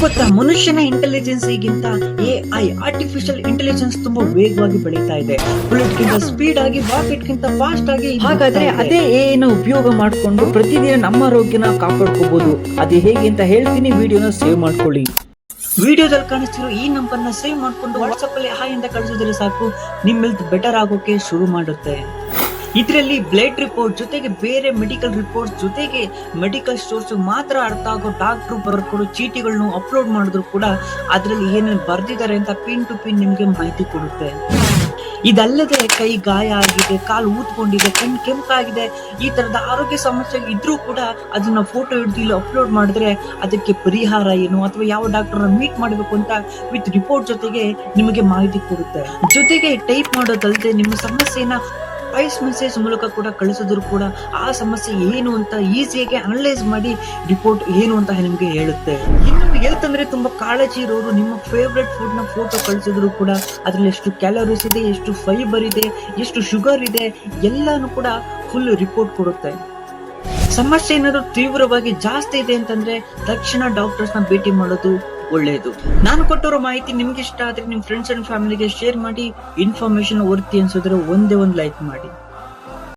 ಗೊತ್ತಾ, ಮನುಷ್ಯನ ಇಂಟೆಲಿಜೆನ್ಸಿಗಿಂತ AI artificial intelligence ತುಂಬಾ ವೇಗವಾಗಿ ಬೆಳೀತಾ ಇದೆ. ಬುಲೆಟ್ ಗಿಂತ ಸ್ಪೀಡ್ ಆಗಿ, ರಾಕೆಟ್ ಗಿಂತ ಫಾಸ್ಟ್ ಆಗಿ. ಹಾಗಾದ್ರೆ ಅದೇ AI ನ ಉಪಯೋಗ ಮಾಡಿಕೊಂಡು ಪ್ರತಿದಿನ ನಮ್ಮ ಆರೋಗ್ಯನ ಕಾಪಾಡ್ಕೋಬಹುದು. ಅದು ಹೇಗೆ ಅಂತ ಹೇಳ್ತೀನಿ, ವಿಡಿಯೋನ ಸೇವ್ ಮಾಡ್ಕೊಳ್ಳಿ. ವಿಡಿಯೋದಲ್ಲಿ ಕಾಣಿಸ್ತಿರೋ ಈ ನಂಬರ್ನ ಸೇವ್ ಮಾಡ್ಕೊಂಡು ವಾಟ್ಸ್ಆಪ್ ಅಲ್ಲಿ ಹಾಯ್ ಅಂತ ಕಳಿಸಿದ್ರೆ ಸಾಕು, ನಿಮ್ ಹೆಲ್ತ್ ಬೆಟರ್ ಆಗೋಕೆ ಶುರು ಮಾಡುತ್ತೆ. ಇದರಲ್ಲಿ ಬ್ಲಡ್ ರಿಪೋರ್ಟ್ ಜೊತೆಗೆ ಬೇರೆ ಮೆಡಿಕಲ್ ರಿಪೋರ್ಟ್ ಜೊತೆಗೆ ಮೆಡಿಕಲ್ ಸ್ಟೋರ್ಸ್ ಮಾತ್ರ ಅರ್ಥ ಆಗೋ ಡಾಕ್ಟರ್ ಬರ್ಕೊಡೋ ಚೀಟಿಗಳನ್ನು ಅಪ್ಲೋಡ್ ಮಾಡಿದ್ರು ಕೂಡ ಅದರಲ್ಲಿ ಏನೇನು ಬರ್ದಿದ್ದಾರೆ ಅಂತ ಪಿನ್ ಟು ಪಿನ್ ನಿಮ್ಗೆ ಮಾಹಿತಿ ಕೊಡುತ್ತೆ. ಇದಲ್ಲದೆ ಕೈ ಗಾಯ ಆಗಿದೆ, ಕಾಲು ಊದ್ಕೊಂಡಿದೆ, ಕಣ್ಣು ಕೆಂಪಾಗಿದೆ, ಈ ತರದ ಆರೋಗ್ಯ ಸಮಸ್ಯೆ ಇದ್ರೂ ಕೂಡ ಅದನ್ನ ಫೋಟೋ ಹಿಡಿದು ಇಲ್ಲಿ ಅಪ್ಲೋಡ್ ಮಾಡಿದ್ರೆ ಅದಕ್ಕೆ ಪರಿಹಾರ ಏನು ಅಥವಾ ಯಾವ ಡಾಕ್ಟರ್ ಮೀಟ್ ಮಾಡಬೇಕು ಅಂತ ವಿತ್ ರಿಪೋರ್ಟ್ ಜೊತೆಗೆ ನಿಮಗೆ ಮಾಹಿತಿ ಕೊಡುತ್ತೆ. ಜೊತೆಗೆ ಟೈಪ್ ಮಾಡೋದಲ್ಲದೆ ನಿಮ್ಮ ಸಮಸ್ಯೆನ ವಾಯ್ಸ್ ಮೆಸೇಜ್ ಮೂಲಕ ಕೂಡ ಕಳಿಸಿದ್ರು ಕೂಡ ಆ ಸಮಸ್ಯೆ ಏನು ಅಂತ ಈಸಿಯಾಗಿ ಅನಲೈಸ್ ಮಾಡಿ ರಿಪೋರ್ಟ್ ಏನು ಅಂತ ನಿಮ್ಗೆ ಹೇಳುತ್ತೆ. ಇನ್ನು ಹೆಲ್ತ್ ಅಂದ್ರೆ ತುಂಬಾ ಕಾಳಜಿ ಇರೋರು ನಿಮ್ಮ ಫೇವ್ರೆಟ್ ಫುಡ್ ನ ಫೋಟೋ ಕಳಿಸಿದ್ರು ಕೂಡ ಅದ್ರಲ್ಲಿ ಎಷ್ಟು ಕ್ಯಾಲೋರೀಸ್ ಇದೆ, ಎಷ್ಟು ಫೈಬರ್ ಇದೆ, ಎಷ್ಟು ಶುಗರ್ ಇದೆ, ಎಲ್ಲಾನು ಕೂಡ ಫುಲ್ ರಿಪೋರ್ಟ್ ಕೊಡುತ್ತೆ. ಸಮಸ್ಯೆ ಏನಾದ್ರು ತೀವ್ರವಾಗಿ ಜಾಸ್ತಿ ಇದೆ ಅಂತಂದ್ರೆ ತಕ್ಷಣ ಡಾಕ್ಟರ್ಸ್ ನ ಭೇಟಿ ಮಾಡೋದು ಒಳ್ಳೆಯದು. ನಾನು ಕೊಟ್ಟಿರೋ ಮಾಹಿತಿ ನಿಮ್ಗೆ ಇಷ್ಟ ಆದ್ರೆ ನಿಮ್ ಫ್ರೆಂಡ್ಸ್ ಅಂಡ್ ಫ್ಯಾಮಿಲಿಗೆ ಶೇರ್ ಮಾಡಿ. ಇನ್ಫಾರ್ಮೇಶನ್ ವರ್ತಿ ಅನ್ಸಿದ್ರೆ ಒಂದೇ ಒಂದು ಲೈಕ್ ಮಾಡಿ.